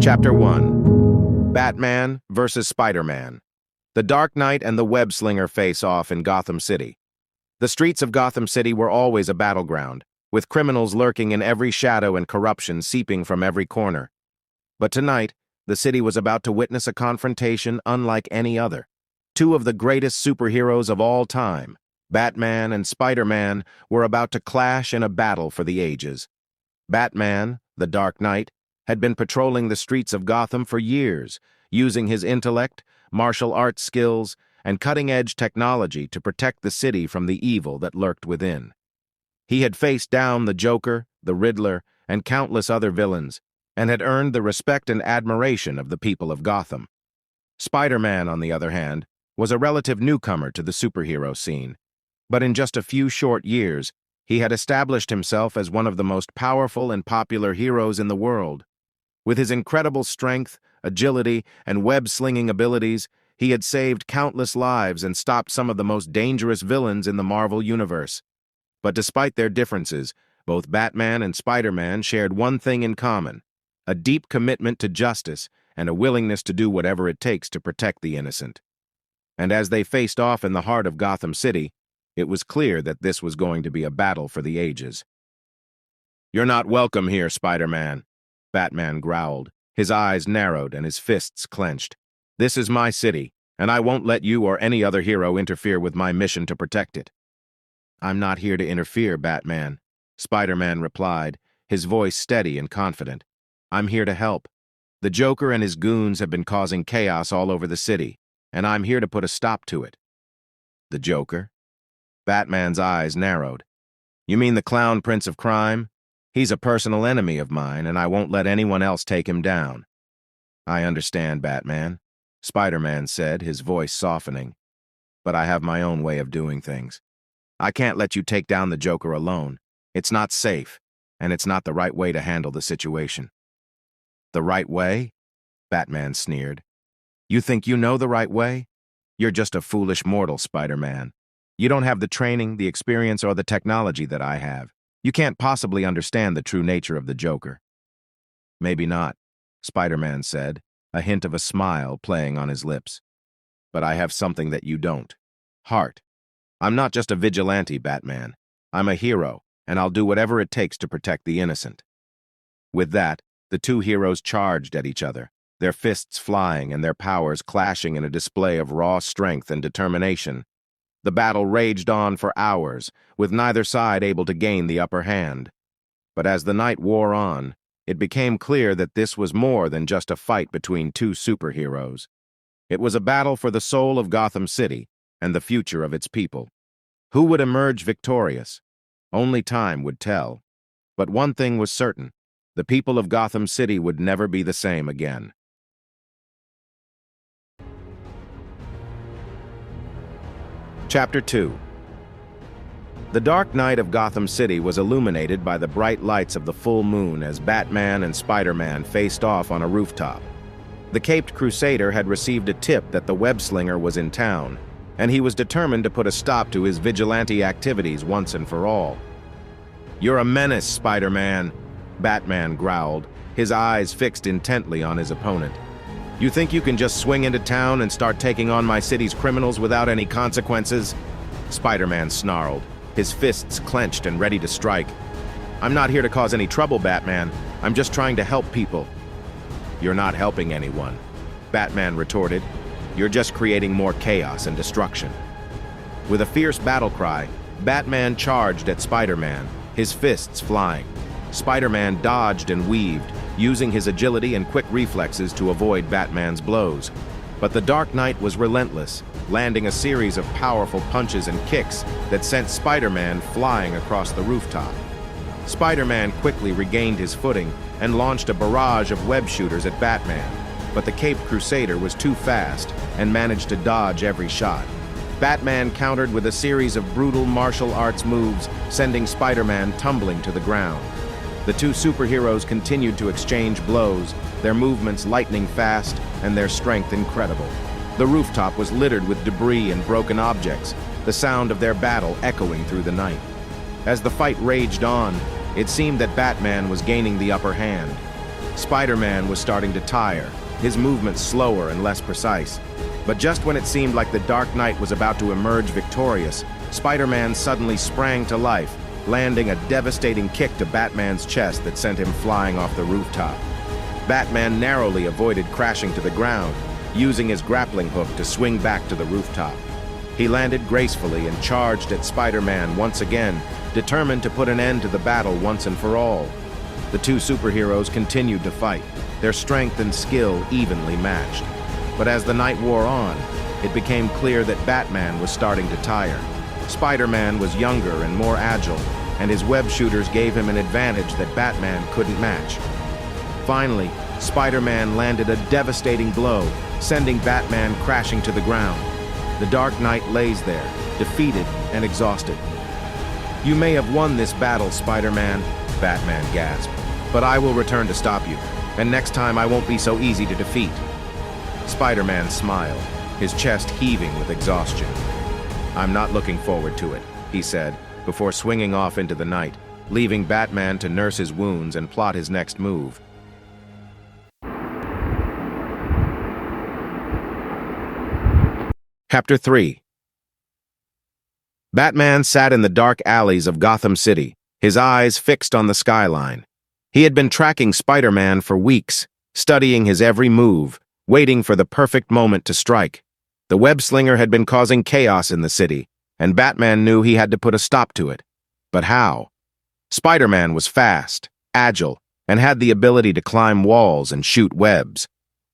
Chapter 1. Batman vs. Spider-Man. The Dark Knight and the Web-Slinger face off in Gotham City. The streets of Gotham City were always a battleground, with criminals lurking in every shadow and corruption seeping from every corner. But tonight, the city was about to witness a confrontation unlike any other. Two of the greatest superheroes of all time, Batman and Spider-Man, were about to clash in a battle for the ages. Batman, the Dark Knight, had been patrolling the streets of Gotham for years, using his intellect, martial arts skills, and cutting-edge technology to protect the city from the evil that lurked within. He had faced down the Joker, the Riddler, and countless other villains, and had earned the respect and admiration of the people of Gotham. Spider-Man, on the other hand, was a relative newcomer to the superhero scene, but in just a few short years, he had established himself as one of the most powerful and popular heroes in the world. With his incredible strength, agility, and web-slinging abilities, he had saved countless lives and stopped some of the most dangerous villains in the Marvel Universe. But despite their differences, both Batman and Spider-Man shared one thing in common: a deep commitment to justice and a willingness to do whatever it takes to protect the innocent. And as they faced off in the heart of Gotham City, it was clear that this was going to be a battle for the ages. "You're not welcome here, Spider-Man," Batman growled, his eyes narrowed and his fists clenched. "This is my city, and I won't let you or any other hero interfere with my mission to protect it." "I'm not here to interfere, Batman," Spider-Man replied, his voice steady and confident. "I'm here to help. The Joker and his goons have been causing chaos all over the city, and I'm here to put a stop to it." "The Joker?" Batman's eyes narrowed. "You mean the clown prince of crime? He's a personal enemy of mine, and I won't let anyone else take him down." "I understand, Batman," Spider-Man said, his voice softening. "But I have my own way of doing things. I can't let you take down the Joker alone. It's not safe, and it's not the right way to handle the situation." "The right way?" Batman sneered. "You think you know the right way? You're just a foolish mortal, Spider-Man. You don't have the training, the experience, or the technology that I have. You can't possibly understand the true nature of the Joker." "Maybe not," Spider-Man said, a hint of a smile playing on his lips. "But I have something that you don't. Heart. I'm not just a vigilante, Batman. I'm a hero, and I'll do whatever it takes to protect the innocent." With that, the two heroes charged at each other, their fists flying and their powers clashing in a display of raw strength and determination. The battle raged on for hours, with neither side able to gain the upper hand. But as the night wore on, it became clear that this was more than just a fight between two superheroes. It was a battle for the soul of Gotham City and the future of its people. Who would emerge victorious? Only time would tell. But one thing was certain: the people of Gotham City would never be the same again. Chapter 2. The dark night of Gotham City was illuminated by the bright lights of the full moon as Batman and Spider-Man faced off on a rooftop. The Caped Crusader had received a tip that the Web-Slinger was in town, and he was determined to put a stop to his vigilante activities once and for all. "You're a menace, Spider-Man," Batman growled, his eyes fixed intently on his opponent. "You think you can just swing into town and start taking on my city's criminals without any consequences?" Spider-Man snarled, his fists clenched and ready to strike. "I'm not here to cause any trouble, Batman. I'm just trying to help people." "You're not helping anyone," Batman retorted. "You're just creating more chaos and destruction." With a fierce battle cry, Batman charged at Spider-Man, his fists flying. Spider-Man dodged and weaved, using his agility and quick reflexes to avoid Batman's blows. But the Dark Knight was relentless, landing a series of powerful punches and kicks that sent Spider-Man flying across the rooftop. Spider-Man quickly regained his footing and launched a barrage of web shooters at Batman, but the Caped Crusader was too fast and managed to dodge every shot. Batman countered with a series of brutal martial arts moves, sending Spider-Man tumbling to the ground. The two superheroes continued to exchange blows, their movements lightning fast and their strength incredible. The rooftop was littered with debris and broken objects, the sound of their battle echoing through the night. As the fight raged on, it seemed that Batman was gaining the upper hand. Spider-Man was starting to tire, his movements slower and less precise. But just when it seemed like the Dark Knight was about to emerge victorious, Spider-Man suddenly sprang to life, landing a devastating kick to Batman's chest that sent him flying off the rooftop. Batman narrowly avoided crashing to the ground, using his grappling hook to swing back to the rooftop. He landed gracefully and charged at Spider-Man once again, determined to put an end to the battle once and for all. The two superheroes continued to fight, their strength and skill evenly matched. But as the night wore on, it became clear that Batman was starting to tire. Spider-Man was younger and more agile, and his web shooters gave him an advantage that Batman couldn't match. Finally, Spider-Man landed a devastating blow, sending Batman crashing to the ground. The Dark Knight lays there, defeated and exhausted. "You may have won this battle, Spider-Man," Batman gasped, "but I will return to stop you, and next time I won't be so easy to defeat." Spider-Man smiled, his chest heaving with exhaustion. "I'm not looking forward to it," he said, before swinging off into the night, leaving Batman to nurse his wounds and plot his next move. Chapter 3. Batman sat in the dark alleys of Gotham City, his eyes fixed on the skyline. He had been tracking Spider-Man for weeks, studying his every move, waiting for the perfect moment to strike. The web-slinger had been causing chaos in the city, and Batman knew he had to put a stop to it. But how? Spider-Man was fast, agile, and had the ability to climb walls and shoot webs.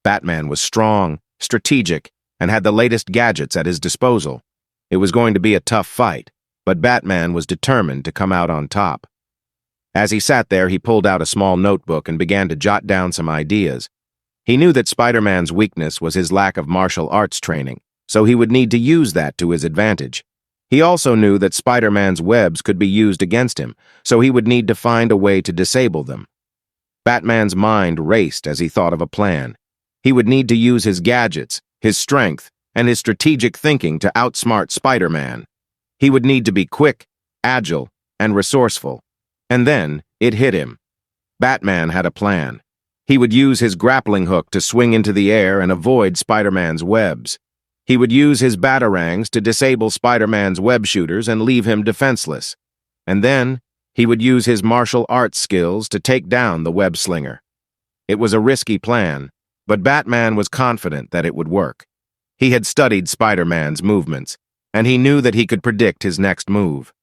Batman was strong, strategic, and had the latest gadgets at his disposal. It was going to be a tough fight, but Batman was determined to come out on top. As he sat there, he pulled out a small notebook and began to jot down some ideas. He knew that Spider-Man's weakness was his lack of martial arts training, so he would need to use that to his advantage. He also knew that Spider-Man's webs could be used against him, so he would need to find a way to disable them. Batman's mind raced as he thought of a plan. He would need to use his gadgets, his strength, and his strategic thinking to outsmart Spider-Man. He would need to be quick, agile, and resourceful. And then, it hit him. Batman had a plan. He would use his grappling hook to swing into the air and avoid Spider-Man's webs. He would use his batarangs to disable Spider-Man's web shooters and leave him defenseless. And then, he would use his martial arts skills to take down the web slinger. It was a risky plan, but Batman was confident that it would work. He had studied Spider-Man's movements, and he knew that he could predict his next move.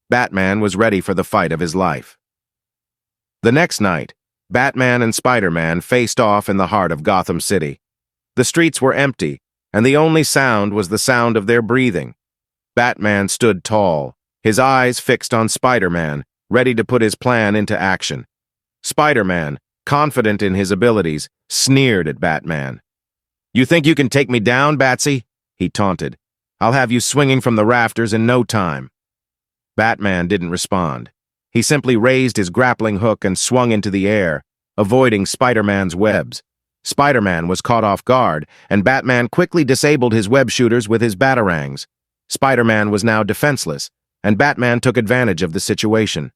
Batman was ready for the fight of his life. The next night, Batman and Spider-Man faced off in the heart of Gotham City. The streets were empty, and the only sound was the sound of their breathing. Batman stood tall, his eyes fixed on Spider-Man, ready to put his plan into action. Spider-Man, confident in his abilities, sneered at Batman. "You think you can take me down, Batsy?" he taunted. "I'll have you swinging from the rafters in no time." Batman didn't respond. He simply raised his grappling hook and swung into the air, avoiding Spider-Man's webs. Spider-Man was caught off guard, and Batman quickly disabled his web shooters with his batarangs. Spider-Man was now defenseless, and Batman took advantage of the situation.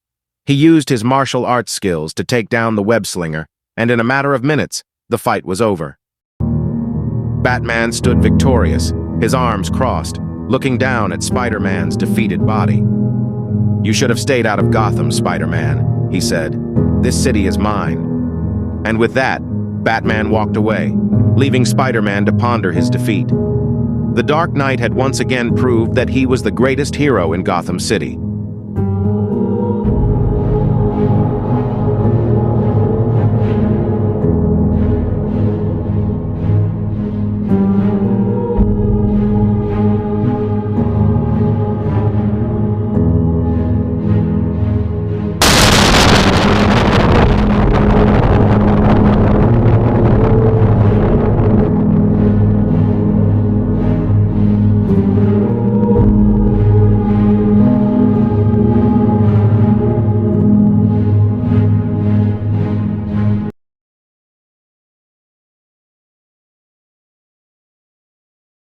He used his martial arts skills to take down the web slinger, and in a matter of minutes, the fight was over. Batman stood victorious, his arms crossed, looking down at Spider-Man's defeated body. "You should have stayed out of Gotham, Spider-Man," he said. "This city is mine." And with that, Batman walked away, leaving Spider-Man to ponder his defeat. The Dark Knight had once again proved that he was the greatest hero in Gotham City.